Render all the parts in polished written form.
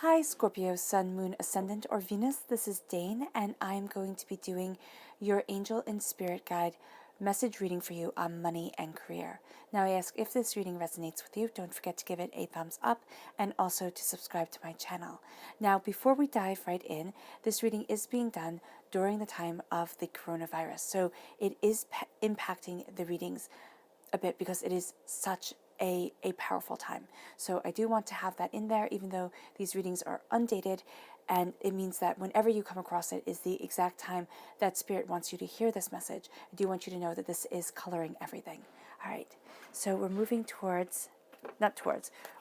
Hi Scorpio, Sun, Moon, Ascendant, or Venus. This is Dane, and I'm going to be doing your Angel and Spirit Guide message reading for you on money and career. Now I ask if this reading resonates with you, don't forget to give it a thumbs up and also to subscribe to my channel. Now before we dive right in, this reading is being done during the time of the coronavirus, so it is impacting the readings a bit because it is such a powerful time. So I do want to have that in there, even though these readings are undated, and it means that whenever you come across it is the exact time that Spirit wants you to hear this message. I do want you to know that this is coloring everything. All right, so we're moving towards,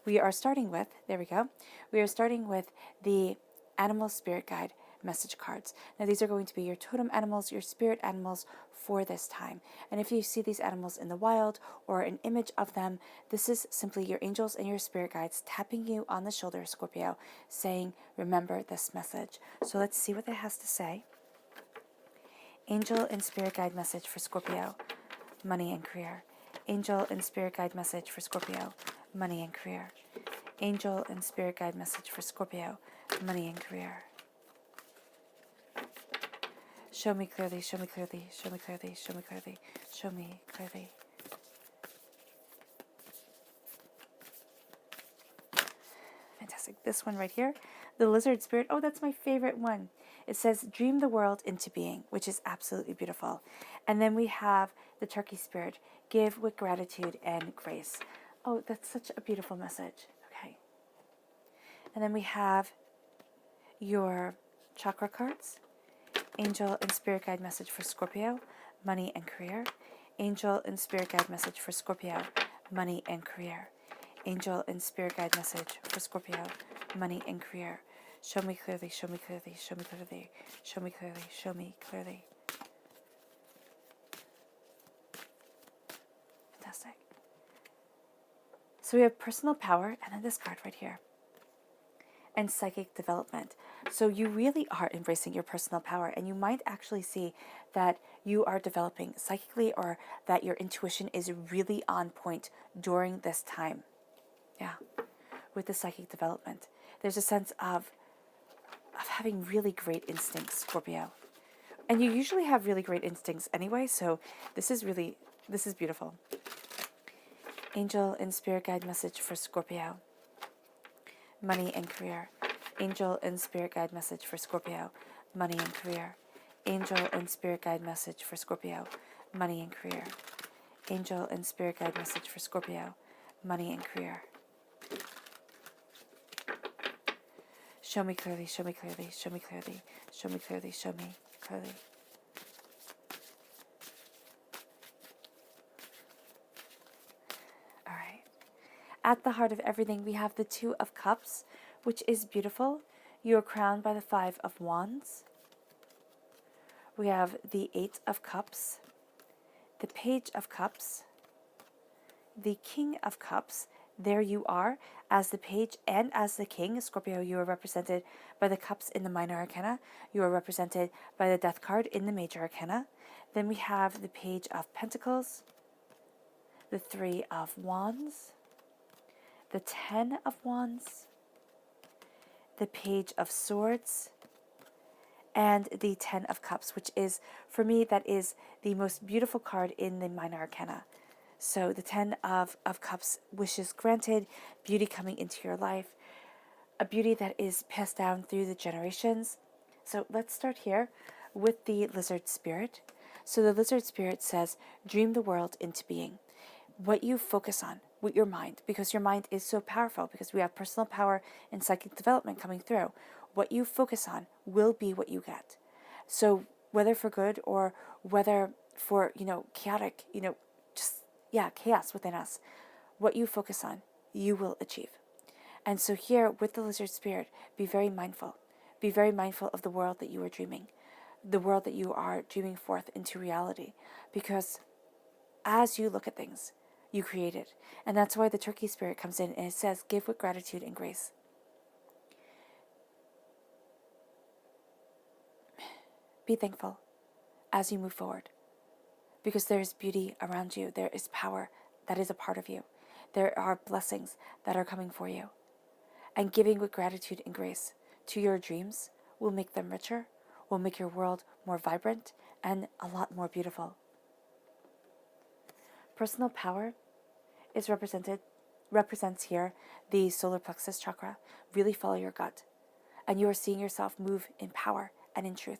we are starting with, there we go, we are starting with the Animal Spirit Guide message cards. Now these are going to be your totem animals, your spirit animals for this time. And if you see these animals in the wild or an image of them, this is simply your angels and your spirit guides tapping you on the shoulder, Scorpio, saying, remember this message. So let's see what it has to say. Angel and spirit guide message for Scorpio, money and career. Angel and spirit guide message for Scorpio, money and career. Angel and spirit guide message for Scorpio, money and career. Show me clearly, show me clearly, show me clearly, show me clearly, show me clearly. Fantastic. This one right here, the lizard spirit. Oh, that's my favorite one. It says, dream the world into being, which is absolutely beautiful. And then we have the turkey spirit, give with gratitude and grace. Oh, that's such a beautiful message. Okay. And then we have your chakra cards. Angel and Spirit Guide message for Scorpio, money and career. Angel and Spirit Guide message for Scorpio, money and career. Angel and Spirit Guide message for Scorpio, money and career. Show me clearly, show me clearly, show me clearly, show me clearly, show me clearly. Fantastic. So we have personal power, and then this card right here. And psychic development. So you really are embracing your personal power, and you might actually see that you are developing psychically, or that your intuition is really on point during this time. Yeah, with the psychic development. There's a sense of having really great instincts, Scorpio. And you usually have really great instincts anyway, so this is beautiful. Angel and Spirit Guide message for Scorpio, money and career. Angel and Spirit Guide message for Scorpio, money and career. Angel and Spirit Guide message for Scorpio, money and career. Angel and Spirit Guide message for Scorpio, money and career. Show me clearly, show me clearly, show me clearly, show me clearly, show me clearly. All right. At the heart of everything, we have the Two of Cups, which is beautiful. You are crowned by the Five of Wands. We have the Eight of Cups, the Page of Cups, the King of Cups. There you are as the Page and as the King. Scorpio, you are represented by the Cups in the Minor Arcana. You are represented by the Death card in the Major Arcana. Then we have the Page of Pentacles, the Three of Wands, the Ten of Wands, the Page of Swords, and the Ten of Cups, which is, for me, that is the most beautiful card in the Minor Arcana. So the Ten of Cups, wishes granted, beauty coming into your life, a beauty that is passed down through the generations. So let's start here with the Lizard Spirit. So the Lizard Spirit says, dream the world into being. What you focus on with your mind, because your mind is so powerful, because we have personal power and psychic development coming through. What you focus on will be what you get. So whether for good or whether for, chaotic, chaos within us, what you focus on, you will achieve. And so here with the Lizard Spirit, be very mindful. Be very mindful of the world that you are dreaming, the world that you are dreaming forth into reality, because as you look at things, you create it. And that's why the Turkey Spirit comes in and it says, give with gratitude and grace. Be thankful as you move forward, because there is beauty around you. There is power that is a part of you. There are blessings that are coming for you. And giving with gratitude and grace to your dreams will make them richer, will make your world more vibrant and a lot more beautiful. Personal power is represents here the solar plexus chakra. Really follow your gut. And you are seeing yourself move in power and in truth.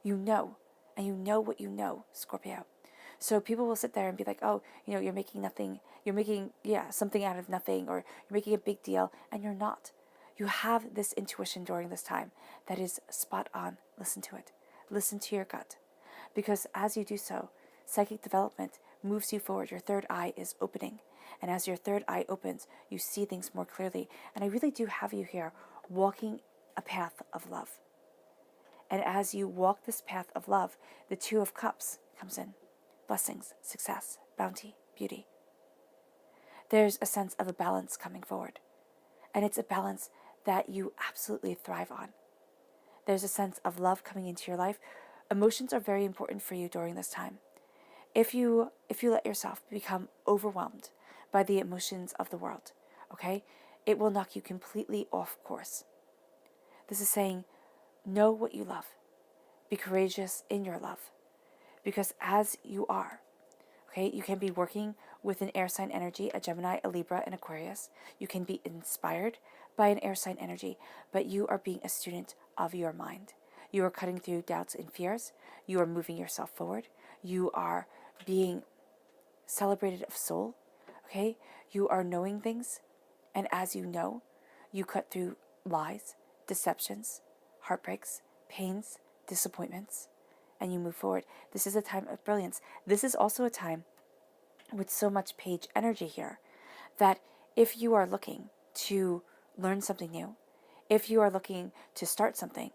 You know, and you know what you know, Scorpio. So people will sit there and be like, oh, you're making nothing, you're making, something out of nothing, or you're making a big deal, and you're not. You have this intuition during this time that is spot on. Listen to it. Listen to your gut. Because as you do so, psychic development moves you forward. Your third eye is opening. And as your third eye opens, you see things more clearly. And I really do have you here walking a path of love. And as you walk this path of love, the Two of Cups comes in. Blessings, success, bounty, beauty. There's a sense of a balance coming forward. And it's a balance that you absolutely thrive on. There's a sense of love coming into your life. Emotions are very important for you during this time. If you let yourself become overwhelmed by the emotions of the world, okay, it will knock you completely off course. This is saying, know what you love. Be courageous in your love. Because as you are, okay, you can be working with an air sign energy, a Gemini, a Libra, an Aquarius. You can be inspired by an air sign energy, but you are being a student of your mind. You are cutting through doubts and fears. You are moving yourself forward. You are being celebrated of soul, okay? You are knowing things, and as you know, you cut through lies, deceptions, heartbreaks, pains, disappointments, and you move forward. This is a time of brilliance. This is also a time with so much page energy here that if you are looking to learn something new, if you are looking to start something,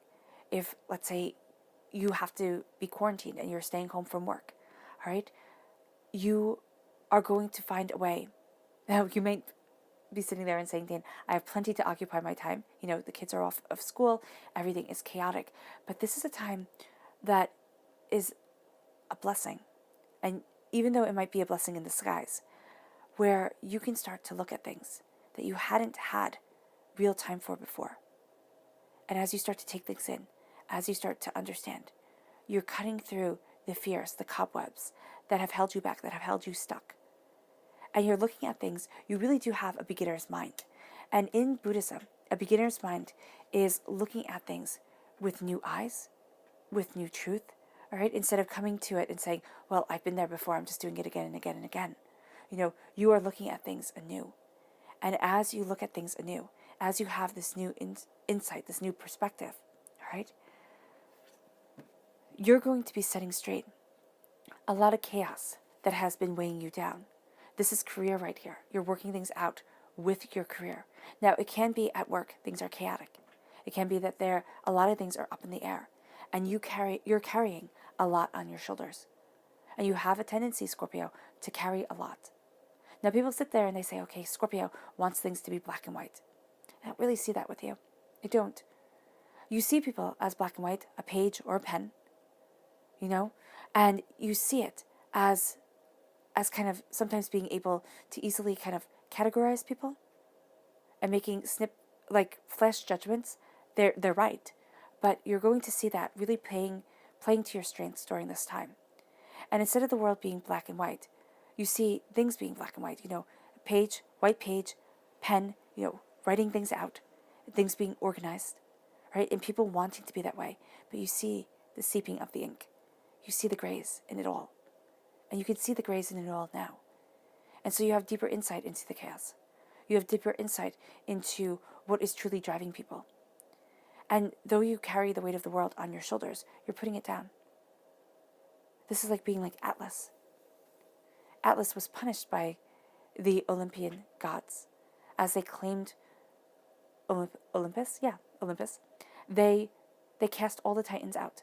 if, let's say, you have to be quarantined and you're staying home from work, all right, you are going to find a way. Now, you may be sitting there and saying, Dan, I have plenty to occupy my time. The kids are off of school. Everything is chaotic. But this is a time that is a blessing. And even though it might be a blessing in disguise, where you can start to look at things that you hadn't had real time for before. And as you start to take things in, as you start to understand, you're cutting through the fears, the cobwebs that have held you back, that have held you stuck. And you're looking at things, you really do have a beginner's mind. And in Buddhism, a beginner's mind is looking at things with new eyes, with new truth, all right? Instead of coming to it and saying, well, I've been there before, I'm just doing it again and again and again. You are looking at things anew. And as you look at things anew, as you have this new insight, this new perspective, all right, you're going to be setting straight a lot of chaos that has been weighing you down. This is career right here. You're working things out with your career. Now, it can be at work, things are chaotic. It can be that a lot of things are up in the air, and you're carrying a lot on your shoulders. And you have a tendency, Scorpio, to carry a lot. Now, people sit there and they say, okay, Scorpio wants things to be black and white. I don't really see that with you. I don't. You see people as black and white, a page or a pen, and you see it as kind of sometimes being able to easily kind of categorize people and making flash judgments. They're right, but you're going to see that really playing to your strengths during this time. And instead of the world being black and white, you see things being black and white. Page, white page, pen. Writing things out, things being organized, right? And people wanting to be that way, but you see the seeping of the ink. You see the grays in it all. And you can see the grays in it all now. And so you have deeper insight into the chaos. You have deeper insight into what is truly driving people. And though you carry the weight of the world on your shoulders, you're putting it down. This is like being like Atlas. Atlas was punished by the Olympian gods as they claimed Olympus. They cast all the Titans out.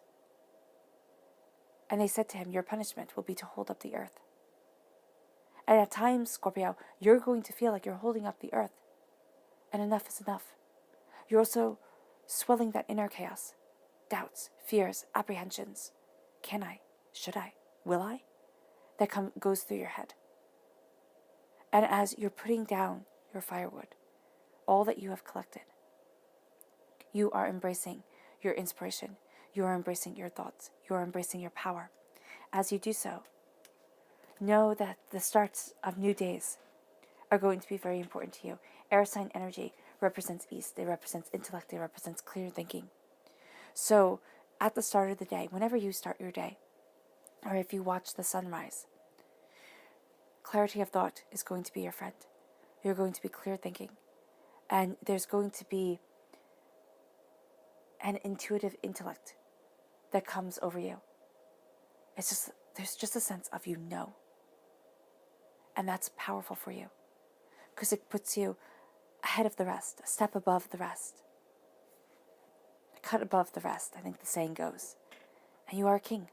And they said to him, your punishment will be to hold up the earth. And at times, Scorpio, you're going to feel like you're holding up the earth. And enough is enough. You're also swelling that inner chaos. Doubts, fears, apprehensions. Can I? Should I? Will I? That goes through your head. And as you're putting down your firewood, all that you have collected. You are embracing your inspiration. You are embracing your thoughts. You are embracing your power. As you do so, know that the starts of new days are going to be very important to you. Air sign energy represents east. It represents intellect. It represents clear thinking. So at the start of the day, whenever you start your day, or if you watch the sunrise, clarity of thought is going to be your friend. You're going to be clear thinking. And there's going to be an intuitive intellect that comes over you. There's just a sense of you know. And that's powerful for you because it puts you ahead of the rest, a step above the rest. A cut above the rest, I think the saying goes. And you are a king.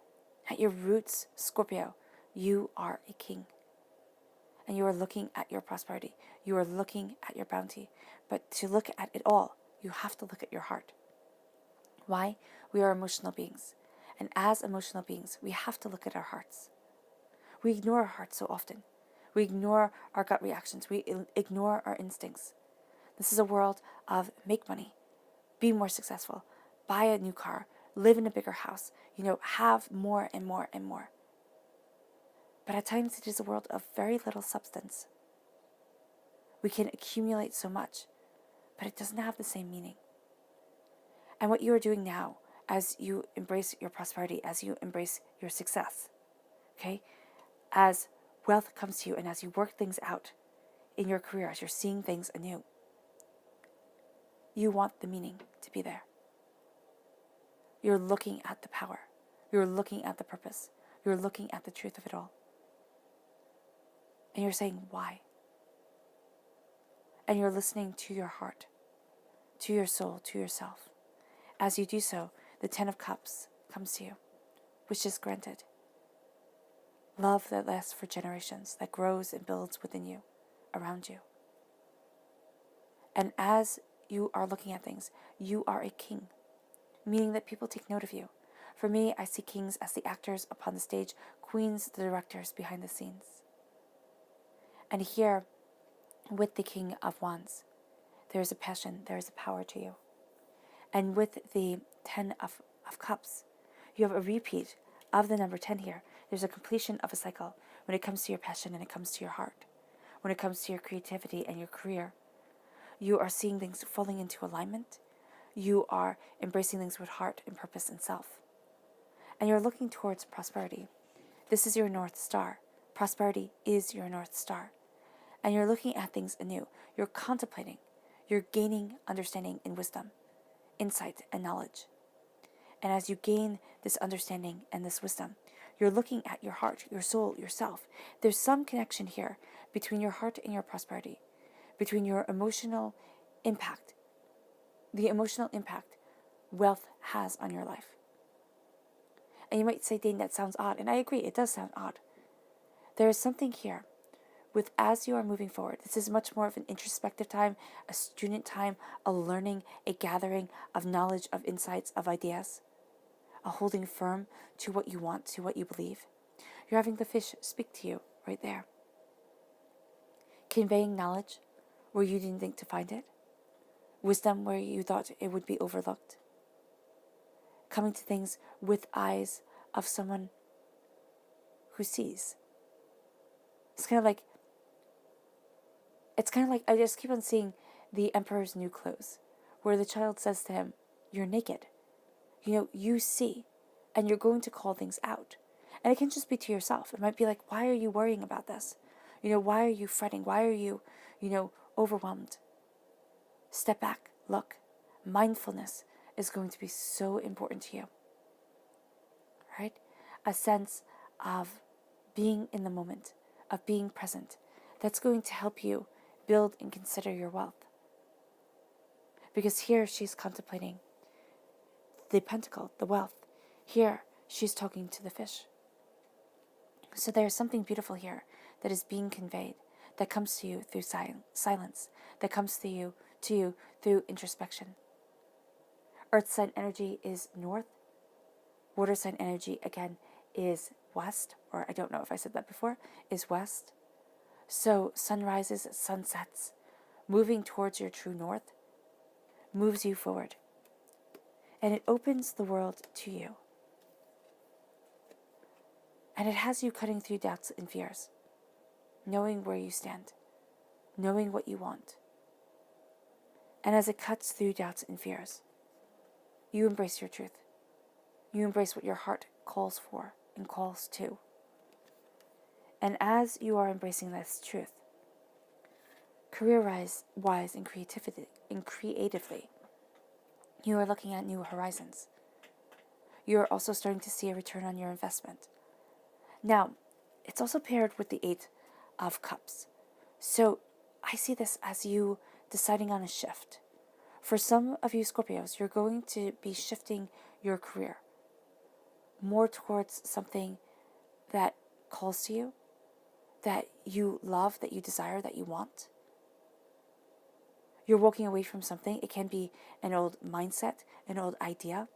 At your roots, Scorpio, you are a king. And you are looking at your prosperity. You are looking at your bounty. But to look at it all, you have to look at your heart. Why? We are emotional beings. And as emotional beings, we have to look at our hearts. We ignore our hearts so often. We ignore our gut reactions. We ignore our instincts. This is a world of make money, be more successful, buy a new car, live in a bigger house, have more and more and more. But at times it is a world of very little substance. We can accumulate so much, but it doesn't have the same meaning. And what you are doing now, as you embrace your prosperity, as you embrace your success, okay, as wealth comes to you and as you work things out in your career, as you're seeing things anew, you want the meaning to be there. You're looking at the power. You're looking at the purpose. You're looking at the truth of it all. And you're saying, why? And you're listening to your heart, to your soul, to yourself. As you do so, the 10 of Cups comes to you, which is granted. Love that lasts for generations, that grows and builds within you, around you. And as you are looking at things, you are a king, meaning that people take note of you. For me, I see kings as the actors upon the stage, queens the directors behind the scenes. And here, with the King of Wands, there is a passion, there is a power to you. And with the 10 of Cups, you have a repeat of the number 10 here. There's a completion of a cycle when it comes to your passion and it comes to your heart. When it comes to your creativity and your career, you are seeing things falling into alignment. You are embracing things with heart and purpose and self. And you're looking towards prosperity. This is your North Star. Prosperity is your North Star. And you're looking at things anew. You're contemplating. You're gaining understanding and wisdom, insight and knowledge. And as you gain this understanding and this wisdom, you're looking at your heart, your soul, yourself. There's some connection here between your heart and your prosperity, between your emotional impact, the emotional impact wealth has on your life. And you might say, Dane, that sounds odd. And I agree, it does sound odd. There is something here with as you are moving forward. This is much more of an introspective time, a student time, a learning, a gathering of knowledge, of insights, of ideas, a holding firm to what you want, to what you believe. You're having the fish speak to you right there. Conveying knowledge where you didn't think to find it. Wisdom where you thought it would be overlooked. Coming to things with eyes of someone who sees. It's kind of like I just keep on seeing the Emperor's New Clothes, where the child says to him, you're naked. You see, and you're going to call things out. And it can just be to yourself. It might be like, why are you worrying about this? Why are you fretting? Why are you, overwhelmed? Step back, look. Mindfulness is going to be so important to you. Right? A sense of being in the moment, of being present. That's going to help you build and consider your wealth. Because here she's contemplating the pentacle, the wealth. Here she's talking to the fish. So there's something beautiful here that is being conveyed, that comes to you through silence, that comes to you through introspection. Earth sign energy is north. Water sign energy, again, is west, or I don't know if I said that before, is west. So sunrises, sunsets, moving towards your true north, moves you forward. And it opens the world to you. And it has you cutting through doubts and fears, knowing where you stand, knowing what you want. And as it cuts through doubts and fears, you embrace your truth. You embrace what your heart calls for and calls to. And as you are embracing this truth, career-wise and creatively, you are looking at new horizons. You are also starting to see a return on your investment. Now, it's also paired with the Eight of Cups. So I see this as you deciding on a shift. For some of you Scorpios, you're going to be shifting your career more towards something that calls to you, that you love, that you desire, that you want. You're walking away from something. It can be an old mindset, an old idea,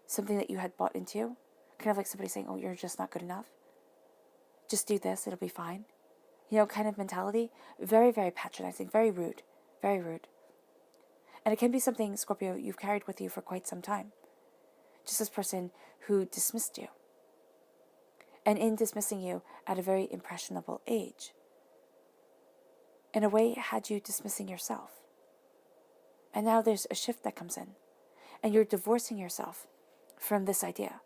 something that you had bought into. Kind of like somebody saying, oh, you're just not good enough. Just do this, it'll be fine. Kind of mentality. Very, very patronizing, very rude, very rude. And it can be something, Scorpio, you've carried with you for quite some time. Just this person who dismissed you. And in dismissing you at a very impressionable age, in a way had you dismissing yourself. And now there's a shift that comes in. And you're divorcing yourself from this idea.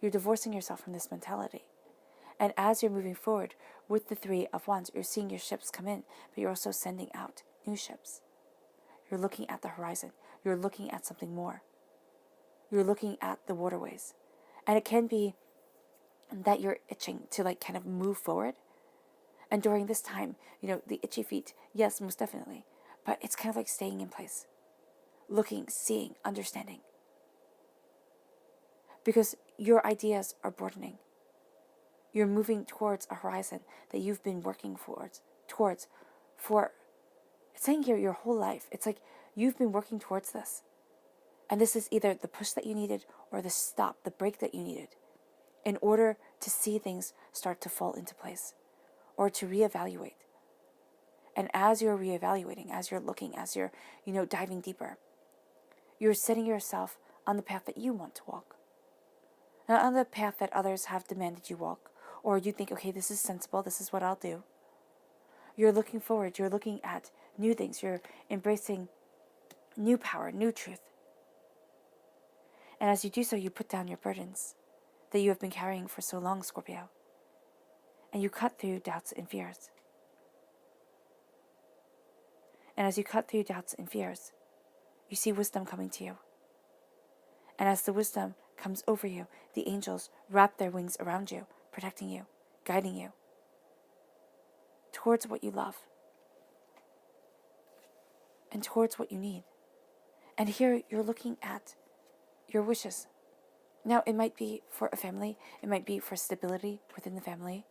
You're divorcing yourself from this mentality. And as you're moving forward with the Three of Wands, you're seeing your ships come in, but you're also sending out new ships. You're looking at the horizon. You're looking at something more. You're looking at the waterways. And it can be that you're itching to kind of move forward. And during this time, the itchy feet, yes, most definitely. But it's kind of like staying in place. Looking, seeing, understanding. Because your ideas are broadening. You're moving towards a horizon that you've been working towards for, it's saying here, your whole life. It's like you've been working towards this. And this is either the push that you needed or the stop, the break that you needed in order to see things start to fall into place or to reevaluate. And as you're reevaluating, as you're looking, as you're, diving deeper, you're setting yourself on the path that you want to walk. Not on the path that others have demanded you walk, or you think, okay, this is sensible, this is what I'll do. You're looking forward, you're looking at new things, you're embracing new power, new truth. And as you do so, you put down your burdens that you have been carrying for so long, Scorpio. And you cut through doubts and fears. And as you cut through doubts and fears, you see wisdom coming to you. And as the wisdom comes over you, the angels wrap their wings around you, protecting you, guiding you towards what you love and towards what you need. And here you're looking at your wishes. Now, it might be for a family, it might be for stability within the family,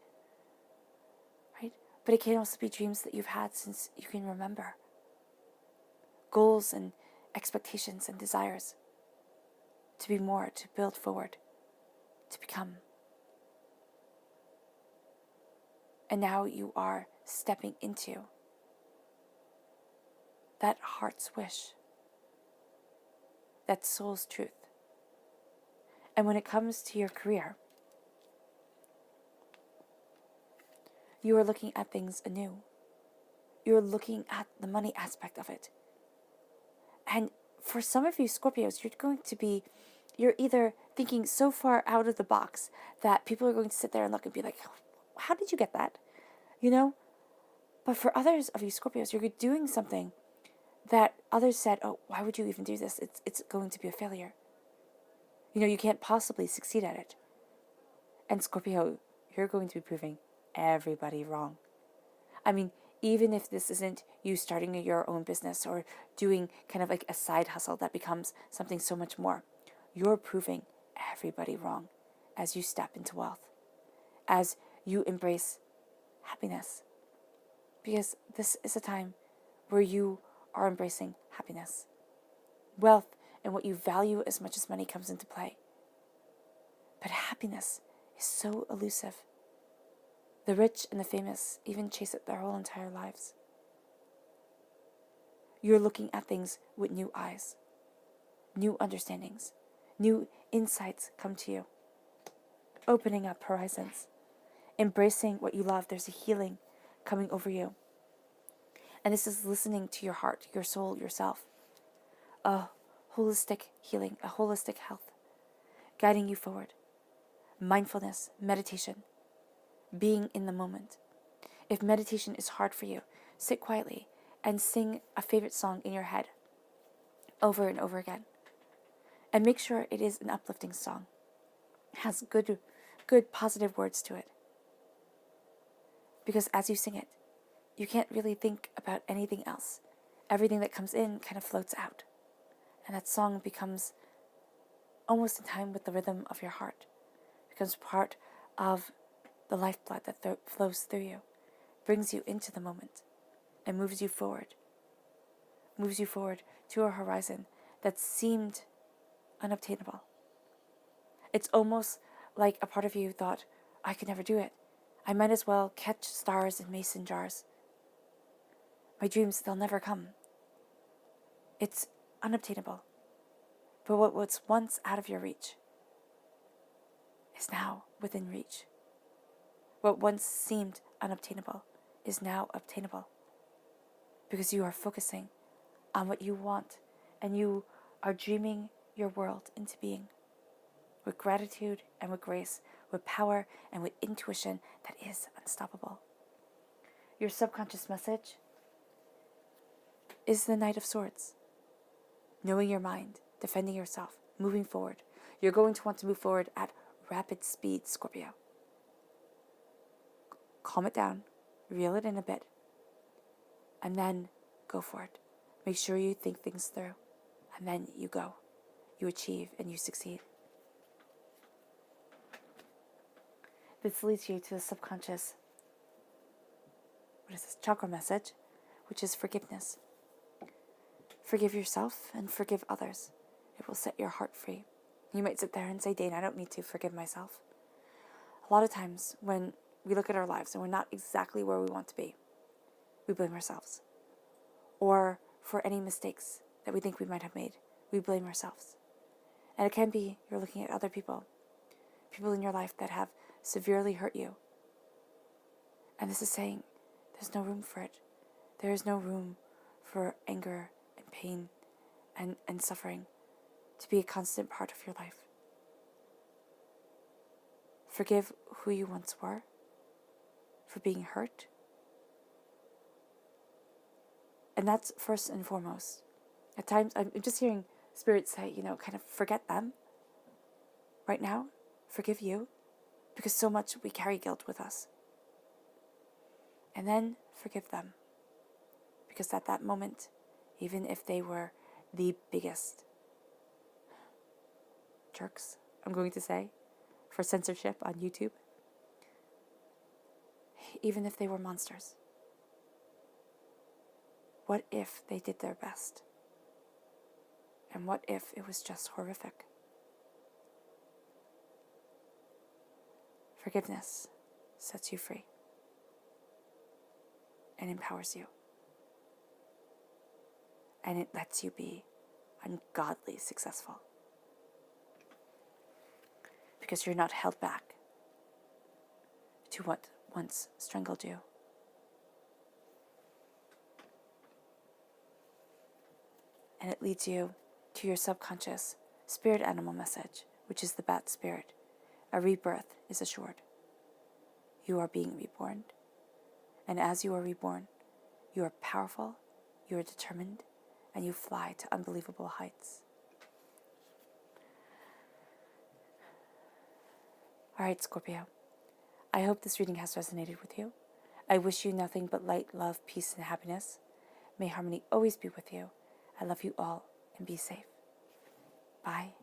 right? But it can also be dreams that you've had since you can remember. Goals and expectations and desires to be more, to build forward, to become. And now you are stepping into that heart's wish, that soul's truth. And when it comes to your career, you are looking at things anew. You're looking at the money aspect of it. And for some of you Scorpios, you're either thinking so far out of the box that people are going to sit there and look and be like, how did you get that? But for others of you Scorpios, you're doing something that others said, oh, why would you even do this? It's going to be a failure. You can't possibly succeed at it. And Scorpio, you're going to be proving everybody wrong. I mean, even if this isn't you starting your own business or doing kind of like a side hustle that becomes something so much more, you're proving everybody wrong as you step into wealth, as you embrace happiness. Because this is a time where you are embracing happiness. Wealth and what you value as much as money comes into play. But happiness is so elusive. The rich and the famous even chase it their whole entire lives. You're looking at things with new eyes, new understandings, new insights come to you, opening up horizons, embracing what you love. There's a healing coming over you. And this is listening to your heart, your soul, yourself. A holistic healing, a holistic health, guiding you forward. Mindfulness, meditation, being in the moment. If meditation is hard for you, sit quietly and sing a favorite song in your head over and over again. And make sure it is an uplifting song. It has good positive words to it. Because as you sing it, you can't really think about anything else. Everything that comes in kind of floats out. And that song becomes almost in time with the rhythm of your heart. Becomes part of the lifeblood that flows through you. Brings you into the moment. And moves you forward. Moves you forward to a horizon that seemed unobtainable. It's almost like a part of you thought, I could never do it. I might as well catch stars in mason jars. My dreams, they'll never come. It's unobtainable. But what was once out of your reach is now within reach. What once seemed unobtainable is now obtainable. Because you are focusing on what you want and you are dreaming your world into being. With gratitude and with grace, with power and with intuition that is unstoppable. Your subconscious message is the Knight of Swords. Knowing your mind, defending yourself, moving forward. You're going to want to move forward at rapid speed, Scorpio. Calm it down, reel it in a bit, and then go for it. Make sure you think things through, and then you go. You achieve and you succeed. This leads you to the subconscious, chakra message, which is forgiveness. Forgive yourself and forgive others. It will set your heart free. You might sit there and say, Dane, I don't need to forgive myself. A lot of times when we look at our lives and we're not exactly where we want to be, we blame ourselves. Or for any mistakes that we think we might have made, we blame ourselves. And it can be you're looking at other people in your life that have severely hurt you. And this is saying there's no room for it. There is no room for anger and pain and suffering to be a constant part of your life. Forgive who you once were for being hurt. And that's first and foremost. At times, I'm just hearing Spirit say, kind of forget them. Right now, forgive you. Because so much we carry guilt with us. And then forgive them. Because at that moment, even if they were the biggest jerks, I'm going to say, for censorship on YouTube, even if they were monsters, what if they did their best? And what if it was just horrific? Forgiveness sets you free and empowers you. And it lets you be ungodly successful. Because you're not held back to what once strangled you. And it leads you to your subconscious spirit animal message, which is the bat spirit. A rebirth is assured. You are being reborn. And as you are reborn, you are powerful, you are determined, and you fly to unbelievable heights. All right, Scorpio. I hope this reading has resonated with you. I wish you nothing but light, love, peace, and happiness. May harmony always be with you. I love you all, and be safe. Bye.